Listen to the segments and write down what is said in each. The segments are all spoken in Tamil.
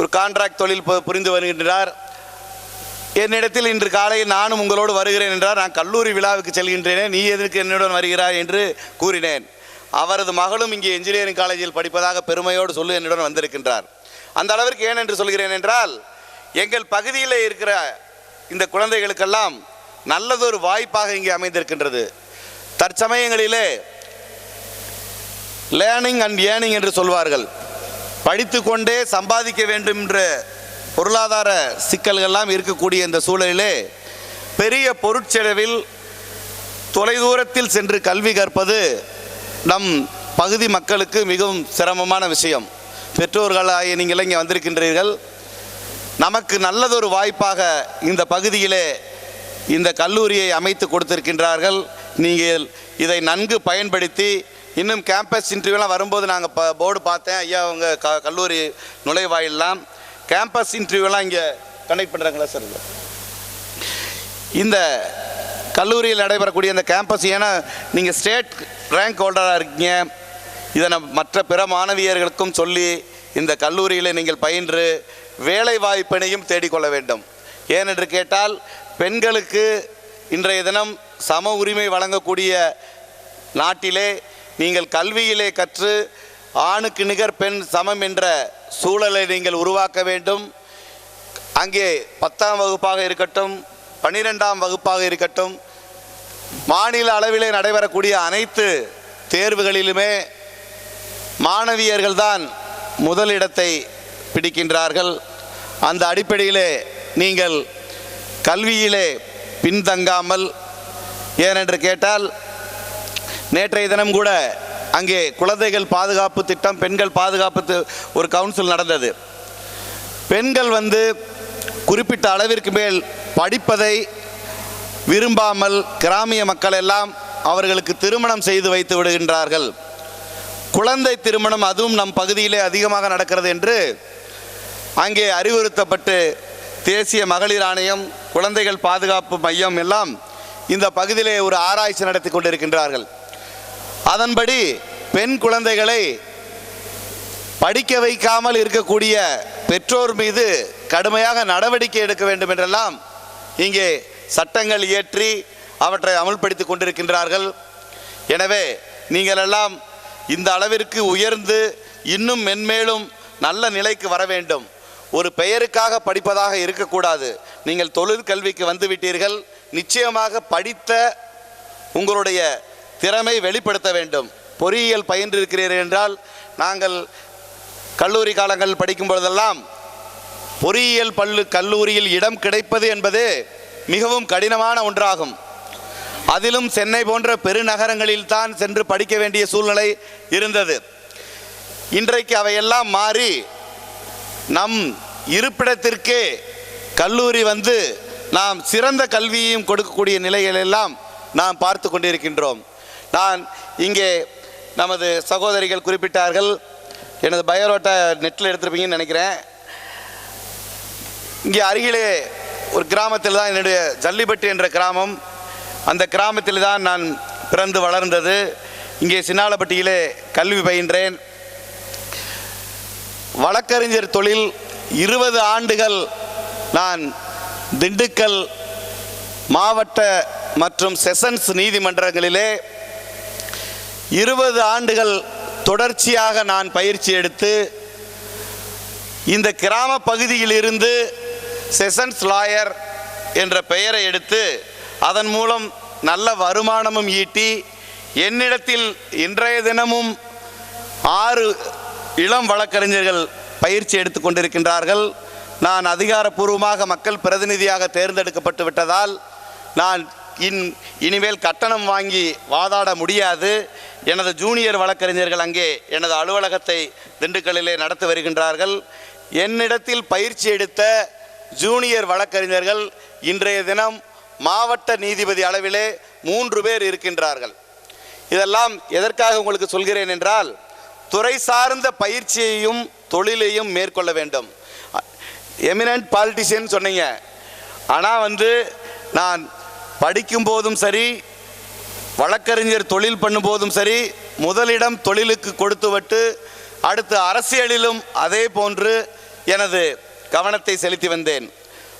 ஒரு கான்ட்ராக்ட் தொழில் புரிந்து வருகின்றார். என்னிடத்தில் இன்று காலையில் நானும் உங்களோடு வருகிறேன் என்றார். நான் கல்லூரி விழாவுக்கு செல்கின்றேனே, நீ எதற்கு என்னுடன் வருகிறாய் என்று கூறினேன். அவரது மகளும் இங்கே இன்ஜினியரிங் காலேஜில் படிப்பதாக பெருமையோடு சொல்லி என்னுடன் வந்திருக்கின்றார். அந்த அளவிற்கு ஏன் என்று சொல்கிறேன் என்றால், எங்கள் பகுதியில் இருக்கிற இந்த குழந்தைகளுக்கெல்லாம் நல்லதொரு வாய்ப்பாக இங்கே அமைந்திருக்கின்றது. தற்சமயங்களிலே லேர்னிங் அண்ட் ஏர்னிங் என்று சொல்வார்கள். படித்து கொண்டே சம்பாதிக்க வேண்டும் என்ற பொருளாதார சிக்கல்கள்லாம் இருக்கக்கூடிய இந்த சூழலிலே பெரிய பொருட்செலவில் தொலைதூரத்தில் சென்று கல்வி கற்பது நம் பகுதி மக்களுக்கு மிகவும் சிரமமான விஷயம். பெற்றோர்களாகிய நீங்கள் இங்கே வந்திருக்கின்றீர்கள். நமக்கு நல்லதொரு வாய்ப்பாக இந்த பகுதியிலே இந்த கல்லூரியை அமைத்து கொடுத்திருக்கின்றார்கள். நீங்கள் இதை நன்கு பயன்படுத்தி, இன்னும் கேம்பஸ் இன்டர்வியூலாம் வரும்போது நாங்கள் போர்டு பார்த்தேன், ஐயா அவங்க கல்லூரி நுழைவாயிலாம் கேம்பஸ் இன்டர்வியூலாம் இங்கே கண்டக்ட் பண்ணுறாங்களா சார்? இந்த கல்லூரியில் நடைபெறக்கூடிய இந்த கேம்பஸ், ஏன்னா நீங்கள் ஸ்டேட் ரேங்க் ஹோல்டராக இருக்கீங்க, இதை மற்ற பிற மாணவியர்களுக்கும் சொல்லி இந்த கல்லூரியில் நீங்கள் பயின்று வேலை வாய்ப்பினையும் தேடிக்கொள்ள வேண்டும். ஏனென்று கேட்டால், பெண்களுக்கு இன்றைய தினம் சம உரிமை வழங்கக்கூடிய நாட்டிலே நீங்கள் கல்வியிலே கற்று ஆணுக்கு நிகர் பெண் சமம் என்ற சூழலை நீங்கள் உருவாக்க வேண்டும். அங்கே 10ஆம் வகுப்பாக இருக்கட்டும், 12ஆம் வகுப்பாக இருக்கட்டும், மாநில அளவிலே நடைபெறக்கூடிய அனைத்து தேர்வுகளிலுமே மாணவியர்கள்தான் முதலிடத்தை பிடிக்கின்றார்கள். அந்த அடிப்படையிலே நீங்கள் கல்வியிலே பின்தங்காமல், ஏனென்று கேட்டால், நேற்றைய தினம் கூட அங்கே குழந்தைகள் பாதுகாப்பு திட்டம், பெண்கள் பாதுகாப்பு ஒரு கவுன்சில் நடந்தது. பெண்கள் குறிப்பிட்ட அளவிற்கு மேல் படிப்பதை விரும்பாமல் கிராமிய மக்கள் எல்லாம் அவர்களுக்கு திருமணம் செய்து வைத்து விடுகின்றார்கள். குழந்தை திருமணம் அதுவும் நம் பகுதியிலே அதிகமாக நடக்கிறது என்று அங்கே அறிவுறுத்தப்பட்டு தேசிய மகளிர் ஆணையம், குழந்தைகள் பாதுகாப்பு மையம் எல்லாம் இந்த பகுதியிலே ஒரு ஆராய்ச்சி நடத்தி கொண்டிருக்கின்றார்கள். அதன்படி பெண் குழந்தைகளை படிக்க வைக்காமல் இருக்கக்கூடிய பெற்றோர் மீது கடுமையாக நடவடிக்கை எடுக்க வேண்டும் என்றெல்லாம் இங்கே சட்டங்கள் இயற்றி அவற்றை அமல்படுத்தி கொண்டிருக்கின்றார்கள். எனவே நீங்கள் எல்லாம் இந்த அளவிற்கு உயர்ந்து இன்னும் மென்மேலும் நல்ல நிலைக்கு வர வேண்டும். ஒரு பெயருக்காக படிப்பதாக இருக்கக்கூடாது. நீங்கள் தொழிற்கல்விக்கு வந்துவிட்டீர்கள், நிச்சயமாக படித்த உங்களுடைய திறமை வெளிப்படுத்த வேண்டும். பொறியியல் பயின்றிருக்கிறீர்கள் என்றால், நாங்கள் கல்லூரி காலங்கள் படிக்கும் பொழுதெல்லாம் பொறியியல் கல்லூரியில் இடம் கிடைப்பது என்பது மிகவும் கடினமான ஒன்றாகும். அதிலும் சென்னை போன்ற பெருநகரங்களில் தான் சென்று படிக்க வேண்டிய சூழ்நிலை இருந்தது. இன்றைக்கு அவையெல்லாம் மாறி நம் இருப்பிடத்திற்கே கல்லூரி நாம் சிறந்த கல்வியையும் கொடுக்கக்கூடிய நிலைகளெல்லாம் நாம் பார்த்து கொண்டிருக்கின்றோம். நான் இங்கே நமது சகோதரிகள் குறிப்பிட்டார்கள், எனது பயோடேட்டா நெட்டில் எடுத்திருப்பீங்கன்னு நினைக்கிறேன். இங்கே அருகிலே ஒரு கிராமத்தில் தான் என்னுடைய ஜல்லிப்பட்டு என்ற கிராமம். அந்த கிராமத்தில் தான் நான் பிறந்து வளர்ந்தது. இங்கே சின்னாலப்பட்டியிலே கல்வி பயின்றேன். வழக்கறிஞர் தொழில் 20 ஆண்டுகள் நான் திண்டுக்கல் மாவட்ட மற்றும் செஷன்ஸ் நீதிமன்றங்களிலே 20 ஆண்டுகள் தொடர்ச்சியாக நான் பயிற்சி எடுத்து இந்த கிராம பகுதியில் இருந்து செஷன்ஸ் லாயர் என்ற பெயரை எடுத்து அதன் மூலம் நல்ல வருமானமும் ஈட்டி என்னிடத்தில் இன்றைய தினமும் 6 இளம் வழக்கறிஞர்கள் பயிற்சி எடுத்து கொண்டிருக்கின்றார்கள். நான் அதிகாரப்பூர்வமாக மக்கள் பிரதிநிதியாக தேர்ந்தெடுக்கப்பட்டு விட்டதால் நான் இனிமேல் கட்டணம் வாங்கி வாதாட முடியாது. எனது ஜூனியர் வழக்கறிஞர்கள் அங்கே எனது அலுவலகத்தை திண்டுக்கல்லிலே நடத்தி வருகின்றார்கள். என்னிடத்தில் பயிற்சி எடுத்த ஜூனியர் வழக்கறிஞர்கள் இன்றைய தினம் மாவட்ட நீதிபதி அளவிலே 3 பேர் இருக்கின்றார்கள். இதெல்லாம் எதற்காக உங்களுக்கு சொல்கிறேன் என்றால், துறை சார்ந்த பயிற்சியையும் தொழிலையும் மேற்கொள்ள வேண்டும். எமினன்ட் பாலிட்டிஷியன் சொன்னீங்க, ஆனால் நான் படிக்கும் போதும் சரி, வழக்கறிஞர் தொழில் பண்ணும்போதும் சரி, முதலிடம் தொழிலுக்கு கொடுத்துவிட்டு அடுத்து அரசியலிலும் அதே போன்று எனது கவனத்தை செலுத்தி வந்தேன்.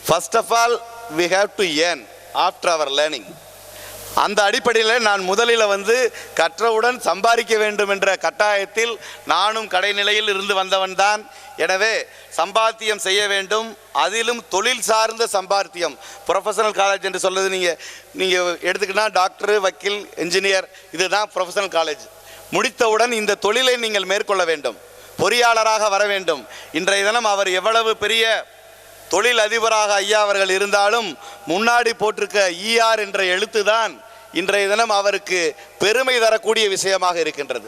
First of all we have to earn after our learning. அந்த அடிப்படையில் நான் முதலில் கற்றவுடன் சம்பாதிக்க வேண்டும் என்ற கட்டாயத்தில் நானும் கடைநிலையில் இருந்து வந்தவன் தான். எனவே சம்பாத்தியம் செய்ய வேண்டும், அதிலும் தொழில் சார்ந்த சம்பாத்தியம். ப்ரொஃபஷனல் காலேஜ் என்று சொல்வது நீங்கள் எடுத்துக்கிட்டா டாக்டர், வக்கீல், என்ஜினியர், இதுதான் ப்ரொஃபஷனல் காலேஜ். முடித்தவுடன் இந்த தொழிலை நீங்கள் மேற்கொள்ள வேண்டும், பொறியாளராக வர வேண்டும். இன்றைய தினம் அவர் எவ்வளவு பெரிய தொழில் அதிபராக ஐயா அவர்கள் இருந்தாலும் முன்னாடி போட்டிருக்க ER என்ற எழுத்து தான் இன்றைய தினம் அவருக்கு பெருமை தரக்கூடிய விஷயமாக இருக்கின்றது.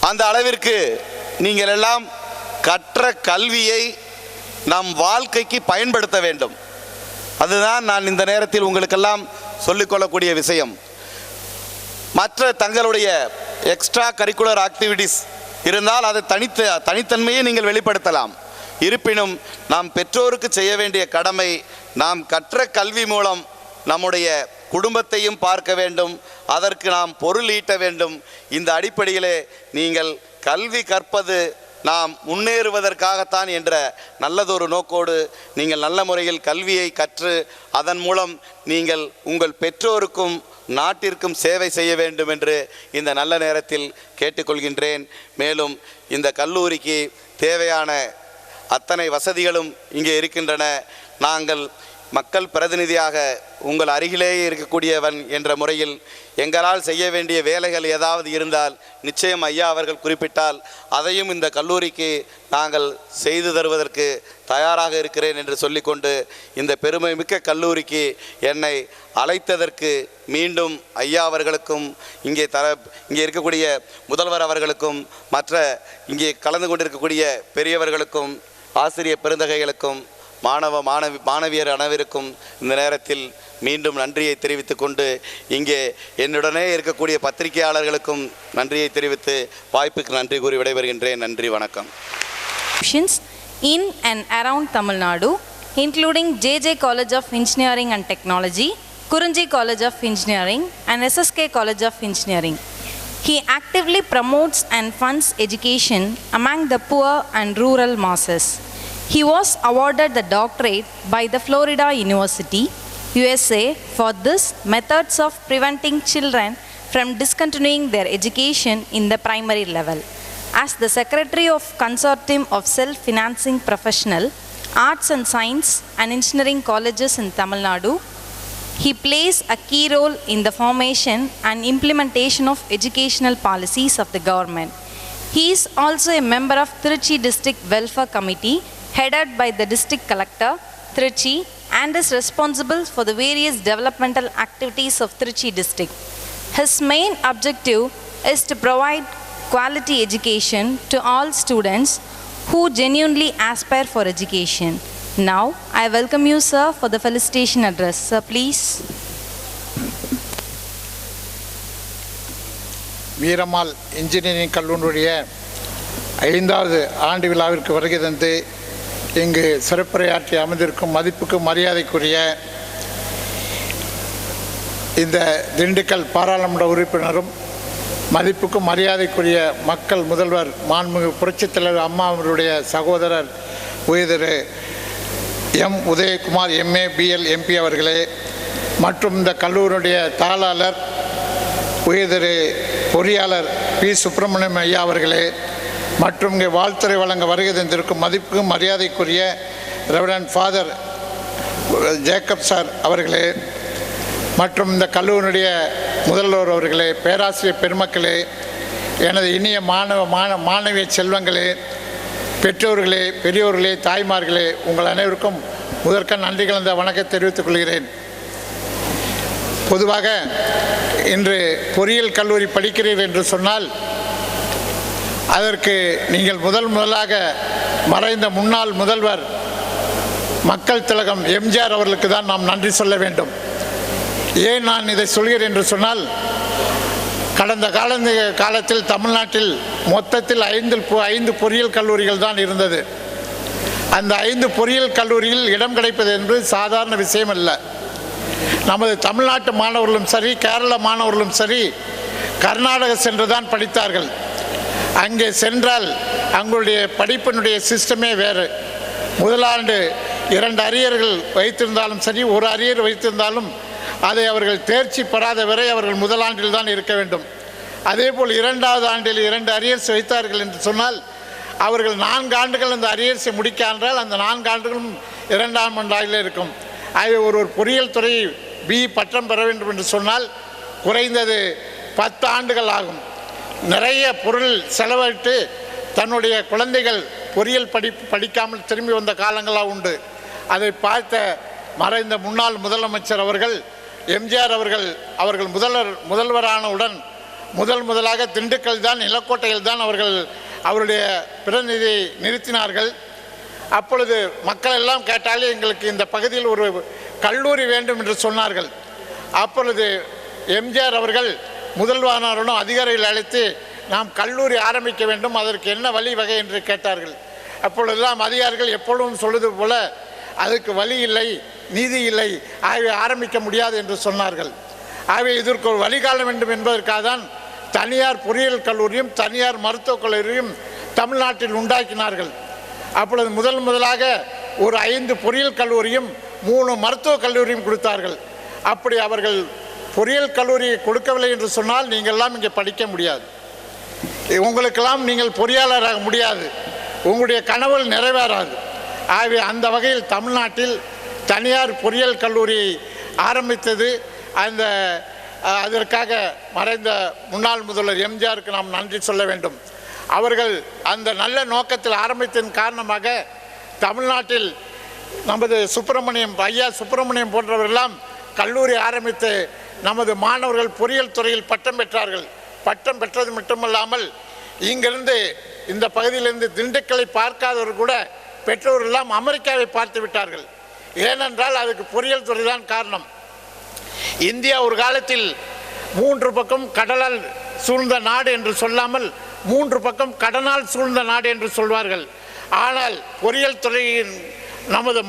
அந்த அளவிற்கு நீங்கள் எல்லாம் கற்ற கல்வியை நம் வாழ்க்கைக்கு பயன்படுத்த வேண்டும். அதுதான் நான் இந்த நேரத்தில் உங்களுக்கெல்லாம் சொல்லிக்கொள்ளக்கூடிய விஷயம். மற்ற தங்களுடைய எக்ஸ்ட்ரா கரிக்குலர் ஆக்டிவிட்டீஸ் இருந்தால் அதை தனித்தன்மையை நீங்கள் வெளிப்படுத்தலாம். இருப்பினும் நாம் பெற்றோருக்கு செய்ய வேண்டிய கடமை, நாம் கற்ற கல்வி மூலம் நம்முடைய குடும்பத்தையும் பார்க்க வேண்டும், அதற்கு நாம் பொருள் ஈட்ட வேண்டும். இந்த அடிப்படையிலே நீங்கள் கல்வி கற்பது நாம் முன்னேறுவதற்காகத்தான் என்ற நல்லதொரு நோக்கோடு நீங்கள் நல்ல முறையில் கல்வியை கற்று அதன் மூலம் நீங்கள் உங்கள் பெற்றோருக்கும் நாட்டிற்கும் சேவை செய்ய வேண்டும் என்று இந்த நல்ல நேரத்தில் கேட்டுக்கொள்கின்றேன். மேலும் இந்த கல்லூரிக்கு தேவையான அத்தனை வசதிகளும் இங்கே இருக்கின்றன. நாங்கள் மக்கள் பிரதிநிதியாக உங்கள் அருகிலேயே இருக்கக்கூடியவன் என்ற முறையில் எங்களால் செய்ய வேண்டிய வேலைகள் ஏதாவது இருந்தால் நிச்சயம் ஐயா அவர்கள் குறிப்பிட்டால் அதையும் இந்த கல்லூரிக்கு நாங்கள் செய்து தருவதற்கு தயாராக இருக்கிறேன் என்று சொல்லிக்கொண்டு இந்த பெருமை மிக்க கல்லூரிக்கு என்னை அழைத்ததற்கு மீண்டும் ஐயா அவர்களுக்கும் இங்கே இருக்கக்கூடிய முதல்வர் அவர்களுக்கும் மற்ற இங்கே கலந்து கொண்டிருக்கக்கூடிய பெரியவர்களுக்கும் ஆசிரியர் பெருந்தகைகளுக்கும் மாணவியர் அனைவருக்கும் இந்த நேரத்தில் மீண்டும் நன்றியை தெரிவித்துக் கொண்டு இங்கே என்னுடனே இருக்கக்கூடிய பத்திரிகையாளர்களுக்கும் நன்றியை தெரிவித்து வாய்ப்புக்கு நன்றி கூறி விடைபெறுகின்றேன். நன்றி, வணக்கம். In and around Tamil Nadu, including JJ College of Engineering and Technology, Kurunji College of Engineering and SSK College of Engineering. He actively promotes and funds education among the poor and rural masses. He was awarded the doctorate by the Florida University, USA for this methods of preventing children from discontinuing their education in the primary level. As the Secretary of Consortium of Self-Financing Professional Arts and Science and Engineering Colleges in Tamil Nadu, he plays a key role in the formation and implementation of educational policies of the government. He is also a member of Trichy District Welfare Committee headed by the District Collector, Trichy, and is responsible for the various developmental activities of Trichy District. His main objective is to provide quality education to all students who genuinely aspire for education. Now, I welcome you, sir, for the felicitation address. Sir, please. Veerammal engineering கல்லூரியுடைய 5வது ஆண்டு விழாவிற்கு வருகை தந்து இங்கு சிறப்புரையாற்றி அமர்ந்திருக்கும் மதிப்புக்கு மரியாதைக்குரிய இந்த திண்டுக்கல் பாராளுமன்ற உறுப்பினரும் மதிப்புக்கும் மரியாதைக்குரிய மக்கள் முதல்வர் மாண்புமிகு புரட்சித் தலைவர் அம்மா அவர்களுடைய சகோதரர் உயர்திரு M Udhayakumar MA BL MP அவர்களே, மற்றும் இந்த கல்லூரியுடைய தாளாளர் உயர்திரு பொறியாளர் P சுப்பிரமணியம் ஐயா அவர்களே, மற்றும் இங்கே வாழ்த்துறை வழங்க வருகை தந்திருக்கும் மதிப்புக்கும் மரியாதைக்குரிய ரெவரண்ட் ஃபாதர் ஜேக்கப் சார் அவர்களே, மற்றும் இந்த கல்லூரியுடைய முதல்வர் அவர்களே, பேராசிரியர் பெருமக்களே, எனது இனிய மாணவிய செல்வங்களே, பெற்றோர்களே, பெரியோர்களே, தாய்மார்களே, உங்கள் அனைவருக்கும் முதற்க நன்றி கலந்த வணக்கத்தை தெரிவித்துக் கொள்கிறேன். பொதுவாக இன்று பொறியியல் கல்லூரி படிக்கிறீர்கள் என்று சொன்னால் அதற்கு நீங்கள் முதலாக மறைந்த முன்னாள் முதல்வர் மக்கள் திலகம் எம்ஜிஆர் அவர்களுக்கு தான் நாம் நன்றி சொல்ல வேண்டும். ஏன் நான் இதை சொல்கிறேன் என்று சொன்னால், கடந்த காலத்தில் தமிழ்நாட்டில் மொத்தத்தில் 5 பொறியியல் கல்லூரிகள் தான் இருந்தது. அந்த 5 பொறியியல் கல்லூரியில் இடம் கிடைப்பது என்பது சாதாரண விஷயம் அல்ல. நமது தமிழ்நாட்டு மாணவர்களும் சரி, கேரள மாணவர்களும் சரி, கர்நாடகா சென்று தான் படித்தார்கள். அங்கே சென்றால் அவங்களுடைய படிப்பினுடைய சிஸ்டமே வேறு. முதலாண்டு 2 அரியர்கள் வைத்திருந்தாலும் சரி, ஒரு அரியர் வைத்திருந்தாலும் அதை அவர்கள் தேர்ச்சி பெறாத வரை அவர்கள் முதலாண்டில் தான் இருக்க வேண்டும். அதேபோல் 2வது ஆண்டில் 2 அரியர்ஸ் வைத்தார்கள் என்று சொன்னால் அவர்கள் 4 ஆண்டுகள் அந்த அரியர்ஸை முடிக்க என்றால் அந்த 4 ஆண்டுகளும் 2ஆம் ஆண்டில் இருக்கும். ஆகவே ஒரு பொறியியல் துறை பிஇ பட்டம் பெற வேண்டும் என்று சொன்னால் குறைந்தது 10 ஆண்டுகள் ஆகும். நிறைய பொருள் செலவிட்டு தன்னுடைய குழந்தைகள் பொறியியல் படிக்காமல் திரும்பி வந்த காலங்களாக உண்டு. அதை பார்த்த மறைந்த முன்னாள் முதலமைச்சர் அவர்கள் எம்ஜிஆர் அவர்கள் முதல்வரானவுடன் முதலாக திண்டுக்கல் தான், நிலக்கோட்டையில் தான் அவருடைய பிரதிநிதியை நிறுத்தினார்கள். அப்பொழுது மக்கள் எல்லாம் கேட்டாலே எங்களுக்கு இந்த பகுதியில் ஒரு கல்லூரி வேண்டும் என்று சொன்னார்கள். அப்பொழுது எம்ஜிஆர் அவர்கள் முதல்வரானவுடன் அதிகாரிகள் அழைத்து நாம் கல்லூரி ஆரம்பிக்க வேண்டும், அதற்கு என்ன வழி வகை என்று கேட்டார்கள். அப்பொழுதெல்லாம் அதிகாரிகள் எப்பொழுதும் சொல்வது போல அதுக்கு வழி இல்லை, நீதி இல்லை, ஆகவே ஆரம்பிக்க முடியாது என்று சொன்னார்கள். ஆகவே இதற்கு ஒரு வழிகாண வேண்டும் என்பதற்காக தான் தனியார் பொறியியல் கல்லூரியும் தனியார் மருத்துவக் கல்லூரியும் தமிழ்நாட்டில் உண்டாக்கினார்கள். அப்பொழுது முதலாக ஒரு 5 பொறியியல் கல்லூரியும் 3 மருத்துவக் கல்லூரியும் கொடுத்தார்கள். அப்படி அவர்கள் பொறியியல் கல்லூரி கொடுக்கவில்லை என்று சொன்னால் நீங்கள்லாம் இங்கே படிக்க முடியாது, உங்களுக்கெல்லாம் நீங்கள் பொறியாளராக முடியாது, உங்களுடைய கனவுகள் நிறைவேறாது. ஆகவே அந்த வகையில் தமிழ்நாட்டில் தனியார் பொறியியல் கல்லூரியை ஆரம்பித்தது அதற்காக மறைந்த முன்னாள் முதல்வர் எம்ஜிஆருக்கு நாம் நன்றி சொல்ல வேண்டும். அவர்கள் அந்த நல்ல நோக்கத்தில் ஆரம்பித்ததன் காரணமாக தமிழ்நாட்டில் நமது ஐயா சுப்பிரமணியம் போன்றவர்களெல்லாம் கல்லூரி ஆரம்பித்து நமது மாணவர்கள் பொறியியல் துறையில் பட்டம் பெற்றார்கள். பட்டம் பெற்றது மட்டுமல்லாமல் இங்கிருந்து இந்த பகுதியிலிருந்து திண்டுக்கலை பார்க்காதவர்கள் கூட பெற்றோரெல்லாம் அமெரிக்காவை பார்த்து விட்டார்கள். ஏனென்றால் அதுக்கு பொறியியல் துறை தான் காரணம். இந்தியா ஒரு காலத்தில் 3 பக்கம் கடலால் சூழ்ந்த நாடு என்று சொல்லாமல் 3 பக்கம் கடனால் சூழ்ந்த நாடு என்று சொல்வார்கள். ஆனால் பொறியியல் துறையின் நமது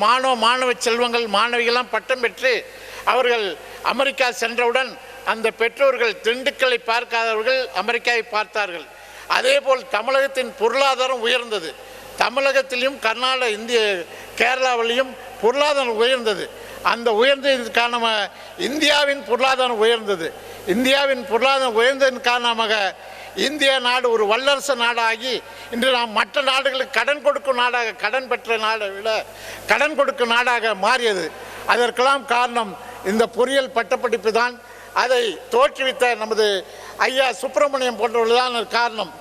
மாணவ செல்வங்கள் மாணவிகள்லாம் பட்டம் பெற்று அவர்கள் அமெரிக்கா சென்றவுடன் அந்த பெற்றோர்கள் திண்டுக்கலை பார்க்காதவர்கள் அமெரிக்காவை பார்த்தார்கள். அதேபோல் தமிழகத்தின் பொருளாதாரம் உயர்ந்தது. தமிழகத்திலும் கேரளாவிலையும் பொருளாதாரம் உயர்ந்தது. அந்த உயர்ந்ததன் காரணமாக இந்தியாவின் பொருளாதாரம் உயர்ந்தது. இந்தியாவின் பொருளாதாரம் உயர்ந்ததன் காரணமாக இந்திய நாடு ஒரு வல்லரசு நாடாகி இன்று நாம் மற்ற நாடுகளுக்கு கடன் கொடுக்கும் நாடாக, கடன் பெற்ற நாடை விட கடன் கொடுக்கும் நாடாக மாறியது. அதற்கெல்லாம் காரணம் இந்த பொறியியல் பட்டப்படிப்பு தான். அதை தோற்றுவித்த நமது ஐயா சுப்பிரமணியம் போன்றவர்கள் தான் காரணம்.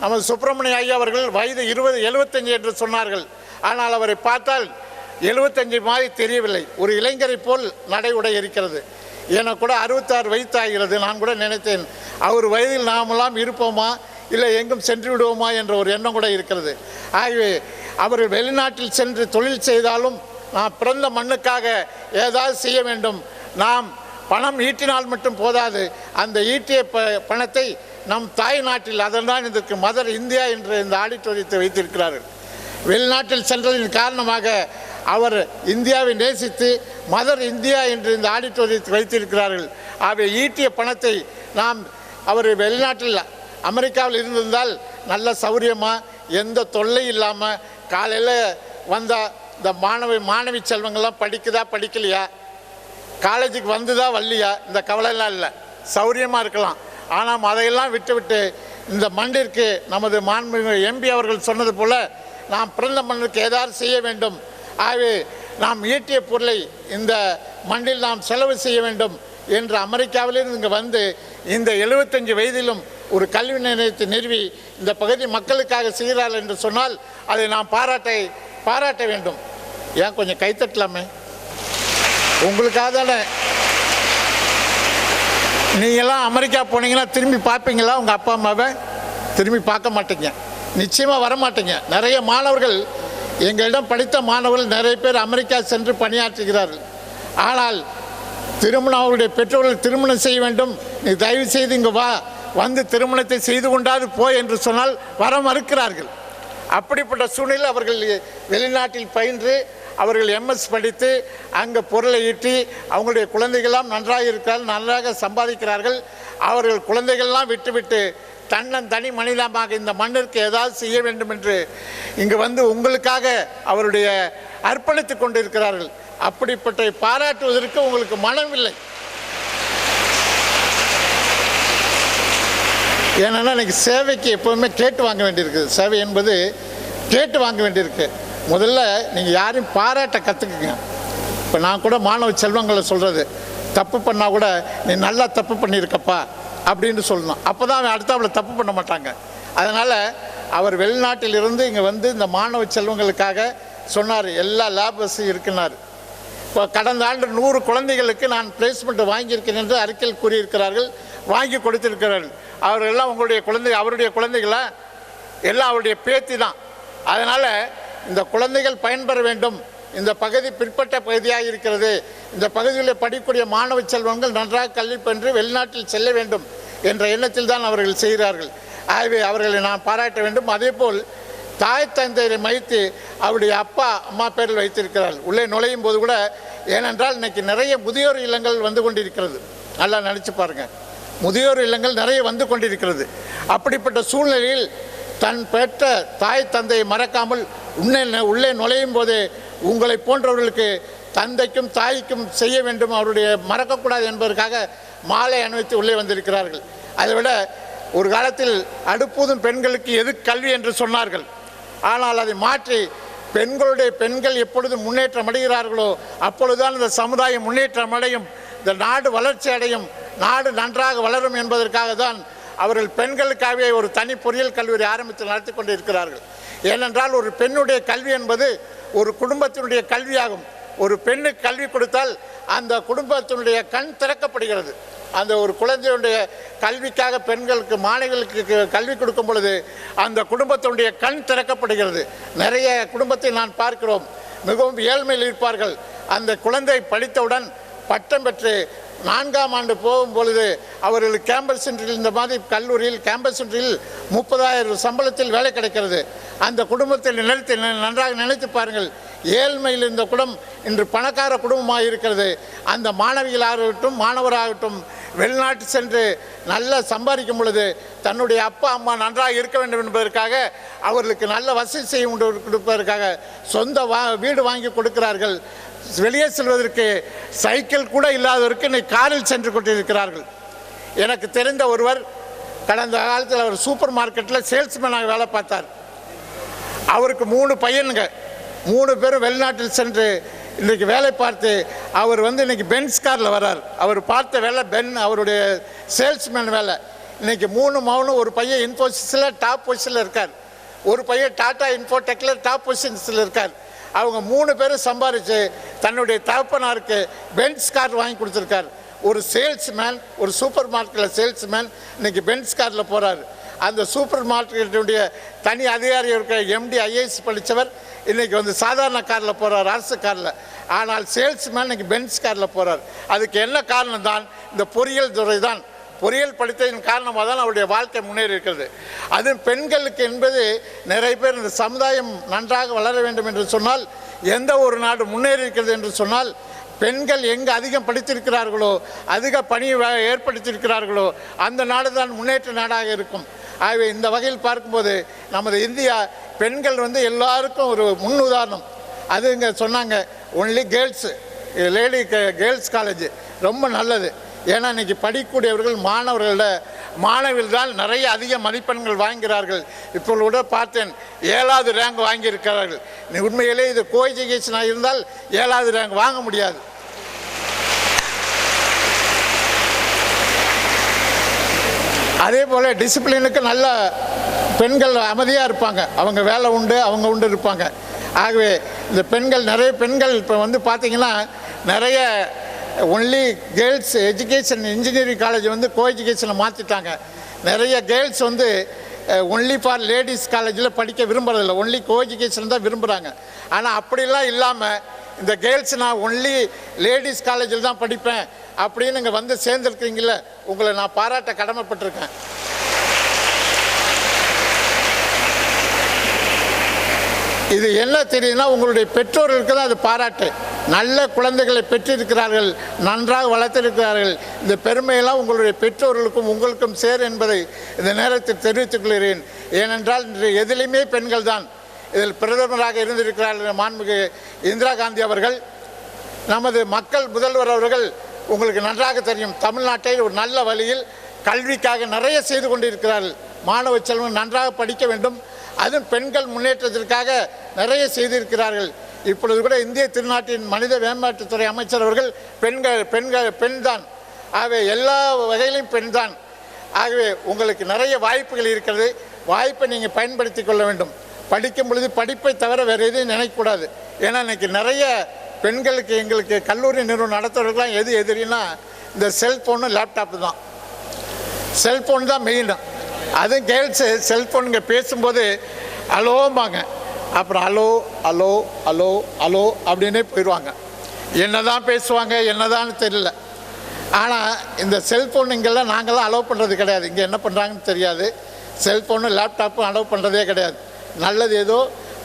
நமது சுப்பிரமணிய ஐயா அவர்கள் வயது 75 என்று சொன்னார்கள். ஆனால் அவரை பார்த்தால் 75 மாதிரி தெரியவில்லை. ஒரு இளைஞரை போல் நடை உடை இருக்கிறது. எனக்கு கூட 66 வயது ஆகிறது. நான் கூட நினைத்தேன் அவர் வயதில் நாமெல்லாம் இருப்போமா, இல்லை எங்கும் சென்று விடுவோமா என்ற ஒரு எண்ணம் கூட இருக்கிறது. ஆகவே அவர்கள் வெளிநாட்டில் சென்று தொழில் செய்தாலும் நாம் பிறந்த மண்ணுக்காக ஏதாவது செய்ய வேண்டும். நாம் பணம் ஈட்டினால் மட்டும் போதாது, அந்த ஈட்டிய பணத்தை நம் தாய் நாட்டில், அதன்தான் இதற்கு மதர் இந்தியா என்ற இந்த ஆடிட்டோரியத்தை வைத்திருக்கிறார்கள். வெளிநாட்டில் சென்றதன் காரணமாக அவர் இந்தியாவை நேசித்து மதர் இந்தியா என்று இந்த ஆடிட்டோரியத்தை வைத்திருக்கிறார்கள். ஆகவே ஈட்டிய பணத்தை நாம் அவர் வெளிநாட்டில் அமெரிக்காவில் இருந்திருந்தால் நல்ல சௌரியமாக எந்த தொல்லை இல்லாமல் காலையில் வந்தால் இந்த மாணவி செல்வங்கள்லாம் படிக்குதா படிக்கலையா, காலேஜுக்கு வந்துதா வரலையா, இந்த கவலையெல்லாம் இல்லை, சௌரியமாக இருக்கலாம். ஆனால் அதையெல்லாம் விட்டுவிட்டு இந்த மண்ணிற்கு நமது மாண்புமிகு எம்பி அவர்கள் சொன்னது போல் நாம் பிறந்த மண்ணுக்கு ஏதாவது செய்ய வேண்டும். ஆகவே நாம் ஈட்டிய பொருளை இந்த மண்ணில் நாம் செலவு செய்ய வேண்டும் என்று அமெரிக்காவிலிருந்து இங்கே வந்து இந்த 75 வயதிலும் ஒரு கல்வி நிலையத்தை நிறுவி இந்த பகுதி மக்களுக்காக செய்கிறார்கள் என்று சொன்னால் அதை நாம் பாராட்ட வேண்டும். ஏன் கொஞ்சம் கைத்தட்டலாமே? உங்களுக்காக தானே. நீங்கள்லாம் அமெரிக்கா போனீங்கன்னா திரும்பி பார்ப்பீங்களா? உங்கள் அப்பா அம்மாவை திரும்பி பார்க்க மாட்டீங்க, நிச்சயமாக வரமாட்டீங்க. நிறைய மாணவர்கள், எங்களிடம் படித்த மாணவர்கள் நிறைய பேர் அமெரிக்கா சென்று பணியாற்றுகிறார்கள். ஆனால் அவருடைய பெற்றோர்கள் திருமணம் செய்ய வேண்டும், நீ தயவு செய்து இங்கே வந்து திருமணத்தை செய்து கொண்டாது போய் என்று சொன்னால் வர மறுக்கிறார்கள். அப்படிப்பட்ட சூழ்நிலை அவர்கள் வெளிநாட்டில் பயின்று அவர்கள் எம்எஸ் படித்து அங்கே பொருளை ஈட்டி அவங்களுடைய குழந்தைகள்லாம் நன்றாக இருக்கிறார்கள், நன்றாக சம்பாதிக்கிறார்கள். அவர்கள் குழந்தைகள்லாம் விட்டுவிட்டு தனி மனிதமாக இந்த மண்ணிற்கு ஏதாவது செய்ய வேண்டும் என்று இங்கு வந்து உங்களுக்காக அவருடைய அர்ப்பணித்துக் கொண்டிருக்கிறார்கள். அப்படிப்பட்ட பாராட்டுவதற்கு உங்களுக்கு மனமில்லை. ஏன்னா இன்னைக்கு சேவைக்கு எப்போவுமே கேட்டு வாங்க வேண்டியிருக்குது. சேவை என்பது கேட்டு வாங்க வேண்டியிருக்கு. முதல்ல நீங்கள் யாரையும் பாராட்ட கற்றுக்குங்க. இப்போ நான் கூட மாணவ செல்வங்களை சொல்கிறது, தப்பு பண்ணால் கூட நீ நல்லா தப்பு பண்ணியிருக்கப்பா அப்படின்னு சொல்லணும். அப்போ தான் அவன் அடுத்தாப்புல தப்பு பண்ண மாட்டாங்க. அதனால் அவர் வெளிநாட்டிலிருந்து இங்கே வந்து இந்த மாணவ செல்வங்களுக்காக சொன்னார், எல்லா லேப் வசதியும் இருக்குன்னார். இப்போ கடந்த ஆண்டு 100 குழந்தைகளுக்கு நான் பிளேஸ்மெண்ட் வாங்கியிருக்கேன் என்று அறிக்கையில் கூறியிருக்கிறார்கள், வாங்கி கொடுத்திருக்கிறார்கள். அவர்களெல்லாம் உங்களுடைய குழந்தை, அவருடைய குழந்தைகளா? எல்லாம் அவருடைய பேத்தி தான். அதனால் இந்த குழந்தைகள் பயன்பெற வேண்டும். இந்த பகுதி பிற்பட்ட பகுதியாக இருக்கிறது. இந்த பகுதியில் படிக்கக்கூடிய மாணவ செல்வங்கள் நன்றாக கல்வி பயின்று வெளிநாட்டில் செல்ல வேண்டும் என்ற எண்ணத்தில் தான் அவர்கள் செய்கிறார்கள். ஆகவே அவர்களை நான் பாராட்ட வேண்டும். அதேபோல் தாய் தந்தையரை மதித்து அவருடைய அப்பா அம்மா பேரில் வைத்திருக்கிறார்கள். உள்ளே நுழையும் போது கூட, ஏனென்றால் இன்றைக்கி நிறைய முதியோர் இல்லங்கள் வந்து கொண்டிருக்கிறது. நல்லா நினச்சி பாருங்கள், முதியோர் இல்லங்கள் நிறைய வந்து கொண்டிருக்கிறது. அப்படிப்பட்ட சூழ்நிலையில் தன் பெற்ற தாய் தந்தையை மறக்காமல் உள்ளே நுழையும் போது உங்களை போன்றவர்களுக்கு தந்தைக்கும் தாய்க்கும் செய்ய வேண்டும், அவருடைய மறக்கக்கூடாது என்பதற்காக மாலை அணிவித்து உள்ளே வந்திருக்கிறார்கள். அதைவிட ஒரு காலத்தில் அடுப்பூதும் பெண்களுக்கு எது கல்வி என்று சொன்னார்கள். ஆனால் அதை மாற்றி பெண்கள் எப்பொழுது முன்னேற்றம் அடைகிறார்களோ அப்பொழுதுதான் இந்த சமுதாயம் முன்னேற்றம் அடையும், இந்த நாடு வளர்ச்சி அடையும், நாடு நன்றாக வளரும் என்பதற்காக தான் அவர்கள் பெண்களுக்காகவே ஒரு தனி பொறியியல் கல்லூரி ஆரம்பித்து நடத்தி கொண்டு இருக்கிறார்கள். ஏனென்றால் ஒரு பெண்ணுடைய கல்வி என்பது ஒரு குடும்பத்தினுடைய கல்வியாகும். ஒரு பெண்ணுக்கு கல்வி கொடுத்தால் அந்த குடும்பத்தினுடைய கண் திறக்கப்படுகிறது. அந்த ஒரு குழந்தையுடைய கல்விக்காக பெண்களுக்கு மாணவிகளுக்கு கல்வி கொடுக்கும் பொழுது அந்த குடும்பத்தினுடைய கண் திறக்கப்படுகிறது. நிறைய குடும்பத்தை நான் பார்க்கிறோம், மிகவும் ஏழ்மையில் இருப்பார்கள். அந்த குழந்தை படித்தவுடன் பட்டம் பெற்று 4ஆம் ஆண்டு போகும் பொழுது அவர்களுக்கு கேம்பஸ் சென்டரில், இந்த மாதிரி கல்லூரியில் கேம்பஸ் சென்டரில் 30,000 சம்பளத்தில் வேலை கிடைக்கிறது. அந்த குடும்பத்தில் நன்றாக நினைத்து பாருங்கள். ஏழ்மையில் இந்த குடும்பம் இன்று பணக்கார குடும்பமாக இருக்கிறது. அந்த மாணவிகளாகட்டும் மாணவராகட்டும் வெளிநாட்டு சென்று நல்லா சம்பாதிக்கும் பொழுது தன்னுடைய அப்பா அம்மா நன்றாக இருக்க வேண்டும் என்பதற்காக அவர்களுக்கு நல்ல வசதி செய்ய கொடுப்பதற்காக சொந்த வீடு வாங்கி கொடுக்கிறார்கள். வெளியே செல்வதற்கு சைக்கிள் கூட இல்லாதவருக்கு இன்னைக்கு காரில் சென்று கொண்டிருக்கிறார்கள். எனக்கு தெரிந்த ஒருவர் கடந்த காலத்தில் அவர் சூப்பர் மார்க்கெட்டில் சேல்ஸ்மேனாக வேலை பார்த்தார். அவருக்கு 3 பையனுங்க, 3 பேரும் வெளிநாட்டில் சென்று இன்றைக்கு வேலை பார்த்து அவர் இன்றைக்கி பென்ஸ் காரில் வர்றார். அவர் பார்த்த வேலை அவருடைய சேல்ஸ்மேன் வேலை. இன்றைக்கி 3 மகனும், ஒரு பையன் இன்ஃபோசிஸில் டாப் பொசிஷனில் இருக்கார், ஒரு பையன் டாடா இன்ஃபோடெக்கில் டாப் பொசிஷன்ஸில் இருக்கார். அவங்க 3 பேரும் சம்பாதிச்சு தன்னுடைய தகப்பனாருக்கு பென்ஸ் கார் வாங்கி கொடுத்துருக்கார். ஒரு சேல்ஸ்மேன், ஒரு சூப்பர் மார்க்கெட்டில் சேல்ஸ்மேன் இன்றைக்கி பென்ஸ் காரில் போகிறார். அந்த சூப்பர் மார்க்கெட்டுடைய தனி அதிகாரி இருக்கிற MD IAS படித்தவர் இன்றைக்கி சாதாரண காரில் போகிறார், அரசு காரில். ஆனால் சேல்ஸ்மேன் இன்றைக்கி பென்ஸ் காரில் போகிறார். அதுக்கு என்ன காரணம் தான்? இந்த பொறியியல் துறை தான். பொறியியல் படித்ததின் காரணமாக தான் அவருடைய வாழ்க்கை முன்னேறி இருக்கிறது. அது பெண்களுக்கு என்பது நிறைய பேர் இந்த சமுதாயம் நன்றாக வளர வேண்டும் என்று சொன்னால், எந்த ஒரு நாடு முன்னேறி இருக்கிறது என்று சொன்னால், பெண்கள் எங்கே அதிகம் படித்திருக்கிறார்களோ, அதிக பணியை ஏற்படுத்தியிருக்கிறார்களோ அந்த நாடு தான் முன்னேற்ற நாடாக இருக்கும். ஆகவே இந்த வகையில் பார்க்கும்போது நமது இந்தியா பெண்கள் எல்லாருக்கும் ஒரு முன் உதாரணம். அது இங்கே சொன்னாங்க, only girls, lady girls college ரொம்ப நல்லது. ஏன்னா இன்றைக்கி படிக்கக்கூடியவர்கள் மாணவர்கள் தான் நிறைய அதிக மதிப்பெண்கள் வாங்குகிறார்கள். இப்போ கூட பார்த்தேன் 7வது ரேங்க் வாங்கியிருக்கிறார்கள். உண்மையிலே இது கோ எஜுகேஷனாக இருந்தால் 7வது ரேங்க் வாங்க முடியாது. அதே போல் டிசிப்ளினுக்கு நல்ல பெண்கள் அமைதியாக இருப்பாங்க, அவங்க வேலை உண்டு, அவங்க உண்டு இருப்பாங்க. ஆகவே இந்த நிறைய பெண்கள் இப்போ பார்த்தீங்கன்னா நிறைய only girls education engineering college co எஜுகேஷனை மாற்றிட்டாங்க. நிறைய கேர்ள்ஸ் ஒன்லி ஃபார் லேடிஸ் காலேஜில் படிக்க விரும்புறதில்லை, ஒன்லி கோ எஜுகேஷன் தான் விரும்புகிறாங்க. ஆனால் அப்படிலாம் இல்லாமல் இந்த கேர்ள்ஸ் நான் ஒன்லி லேடிஸ் காலேஜில் தான் படிப்பேன் அப்படின்னு இங்கே சேர்ந்துருக்கீங்கள, உங்களை நான் பாராட்ட கடமைப்பட்டிருக்கேன். இது என்ன தெரியுதுன்னா, உங்களுடைய பெற்றோர்களுக்கு தான் அது பாராட்டு. நல்ல குழந்தைகளை பெற்றிருக்கிறார்கள், நன்றாக வளர்த்திருக்கிறார்கள். இந்த பெருமையெல்லாம் உங்களுடைய பெற்றோர்களுக்கும் உங்களுக்கும் சேர் என்பதை இந்த நேரத்தில் தெரிவித்துக் கொள்கிறேன். ஏனென்றால் இன்று எதிலுமே பெண்கள் தான். இதில் பிரதமராக இருந்திருக்கிறார்கள் மாண்புமிகு இந்திரா காந்தி அவர்கள். நமது மக்கள் முதல்வர் அவர்கள் உங்களுக்கு நன்றாக தெரியும், தமிழ்நாட்டை ஒரு நல்ல வழியில் கல்விக்காக நிறைய செய்து கொண்டிருக்கிறார்கள். மாணவ செல்வம் நன்றாக படிக்க வேண்டும், அதுவும் பெண்கள் முன்னேற்றத்திற்காக நிறைய செய்திருக்கிறார்கள். இப்பொழுது கூட இந்திய திருநாட்டின் மனித மேம்பாட்டுத்துறை அமைச்சர் அவர்கள் பெண் தான். ஆகவே எல்லா வகையிலும் பெண் தான். ஆகவே உங்களுக்கு நிறைய வாய்ப்புகள் இருக்கிறது. வாய்ப்பை நீங்கள் பயன்படுத்தி கொள்ள வேண்டும். படிக்கும் பொழுது படிப்பை தவிர வேறு எதையும் நினைக்கக்கூடாது. ஏன்னா இன்றைக்கி நிறைய பெண்களுக்கு எங்களுக்கு கல்லூரி நிறுவனம் நடத்துறதுக்கெலாம் எது எதிரின்னா இந்த செல்ஃபோனு லேப்டாப்பு தான். செல்ஃபோன் தான் மெயின். அதுவும் கேர்ள்ஸு செல்ஃபோனுங்க பேசும்போது அலோம்பாங்க, அப்புறம் அலோ அலோ அலோ அலோ அப்படின்னே போயிடுவாங்க. என்ன தான் பேசுவாங்க என்னதான்னு தெரியல. ஆனால் இந்த செல்ஃபோனுங்கெல்லாம் நாங்கள்லாம் அலோவ் பண்ணுறது கிடையாது. இங்கே என்ன பண்ணுறாங்கன்னு தெரியாது. செல்ஃபோனு லேப்டாப்பும் அலோவ் பண்ணுறதே கிடையாது. நல்லது ஏதோ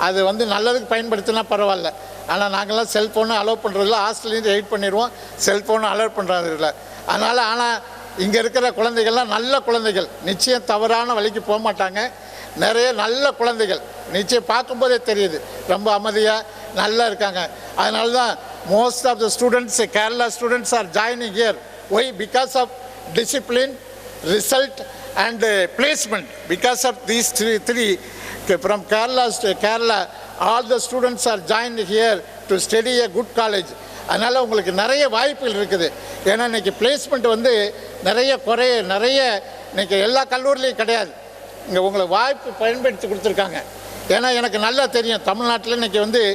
அது நல்லதுக்கு பயன்படுத்தினா பரவாயில்ல. ஆனால் நாங்கள்லாம் செல்ஃபோனு அலோவ் பண்ணுறதில்ல. ஹாஸ்டல்லேருந்து எயிட் பண்ணிடுவோம், செல்ஃபோனு அலோவ் பண்ணுறதில்ல. ஆனால் இங்கே இருக்கிற குழந்தைகள்லாம் நல்ல குழந்தைகள், நிச்சயம் தவறான வழிக்கு போக மாட்டாங்க. நிறைய நல்ல குழந்தைகள் நிச்சயம் பார்க்கும்போதே தெரியுது, ரொம்ப அமைதியாக நல்லா இருக்காங்க. அதனால தான் most of the students, Kerala students are joining here. Why? Because of discipline, result and placement. Because of these three from Kerala, all the students are joined here to study a good college. அதனால் உங்களுக்கு நிறைய வாய்ப்புகள் இருக்குது. ஏன்னா இன்றைக்கி பிளேஸ்மெண்ட் நிறைய இன்றைக்கி எல்லா கல்லூரிலையும் கிடையாது. இங்கே உங்களுக்கு வாய்ப்பு பயன்படுத்தி கொடுத்துருக்காங்க. ஏன்னா எனக்கு நல்லா தெரியும், தமிழ்நாட்டில் இன்றைக்கி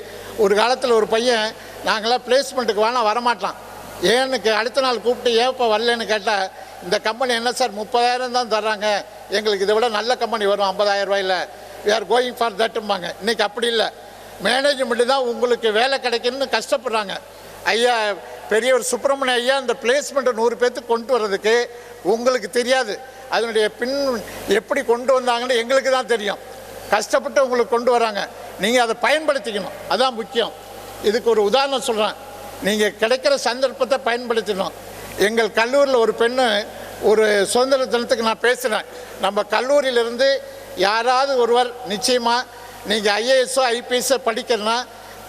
ஒரு காலத்தில் ஒரு பையன் நாங்களாம் பிளேஸ்மெண்ட்டுக்கு வரமாட்டான். ஏன்னுக்கு அடுத்த நாள் கூப்பிட்டு ஏப்போ வரலன்னு கேட்டால், இந்த கம்பெனி என்ன சார் 30,000 தான் தர்றாங்க, எங்களுக்கு இதை விட நல்ல கம்பெனி வரும் 50,000 ரூபாயில், we are going for thatம்பாங்க. இன்றைக்கி அப்படி இல்லை. மேனேஜ்மெண்ட்டு தான் உங்களுக்கு வேலை கிடைக்கணும்னு கஷ்டப்படுறாங்க. ஐயா பெரியவர் சுப்பிரமணிய ஐயா இந்த பிளேஸ்மெண்ட்டை 100 பேர்த்துக்கு கொண்டு வர்றதுக்கு உங்களுக்கு தெரியாது. அதனுடைய பின் எப்படி கொண்டு வந்தாங்கன்னு எங்களுக்கு தான் தெரியும். கஷ்டப்பட்டு உங்களுக்கு கொண்டு வராங்க, நீங்கள் அதை பயன்படுத்திக்கணும், அதான் முக்கியம். இதுக்கு ஒரு உதாரணம் சொல்கிறேன். நீங்கள் கிடைக்கிற சந்தர்ப்பத்தை பயன்படுத்தணும். எங்கள் கல்லூரியில் ஒரு பெண்ணு ஒரு சுதந்திர தினத்துக்கு நான் பேசுகிறேன். நம்ம கல்லூரியிலிருந்து யாராவது ஒருவர் நிச்சயமாக நீங்கள் ஐஏஎஸ்ஸோ ஐபிஎஸ்ஸோ படிக்கிறனா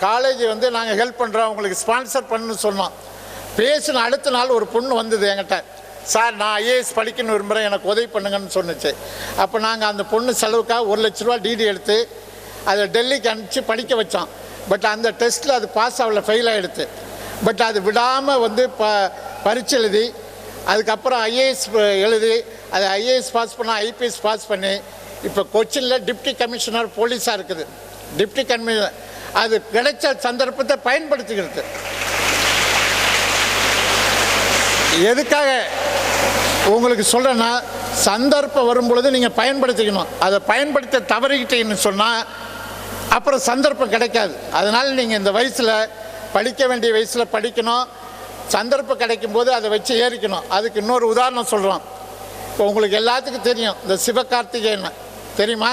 காலேஜ் நாங்கள் ஹெல்ப் பண்ணுறோம், உங்களுக்கு ஸ்பான்சர் பண்ணணும்னு சொன்னோம். பேசின அடுத்த நாள் ஒரு பொண்ணு வந்தது என்கிட்ட, சார் நான் ஐஏஎஸ் படிக்கணும்னு விரும்புகிறேன், எனக்கு உதவி பண்ணுங்கன்னு சொன்னிச்சு. அப்போ நாங்கள் அந்த பொண்ணு செலவுக்காக 1 லட்ச ரூபா டிடி எடுத்து அதை டெல்லிக்கு அனுப்பிச்சு படிக்க வச்சோம். பட் அந்த டெஸ்ட்டில் அது பாஸ் ஆகல, ஃபெயில் ஆகிடுது. பட் அது விடாமல் பரீட்சை எழுதி அதுக்கப்புறம் ஐஏஎஸ் எழுதி அது ஐஏஎஸ் பாஸ் பண்ண ஐபிஎஸ் பாஸ் பண்ணி இப்போ கொச்சினில் டிப்டி கமிஷனர் போலீஸாக இருக்குது. டிப்டி கமிஷனர் அது கிடைச்ச சந்தர்ப்பத்தை பயன்படுத்திக்கிறது. எதுக்காக உங்களுக்கு சொல்கிறேன்னா, சந்தர்ப்பம் வரும் பொழுது நீங்கள் பயன்படுத்திக்கணும். அதை பயன்படுத்த தவறிக்கிட்டீங்கன்னு சொன்னால் அப்புறம் சந்தர்ப்பம் கிடைக்காது. அதனால் நீங்கள் இந்த வயசில் படிக்க வேண்டிய வயசில் படிக்கணும். சந்தர்ப்பம் கிடைக்கும்போது அதை வச்சு ஏறிக்கணும். அதுக்கு இன்னொரு உதாரணம் சொல்கிறோம். இப்போ உங்களுக்கு எல்லாத்துக்கும் தெரியும், இந்த சிவகார்த்திகேயன் தெரியுமா?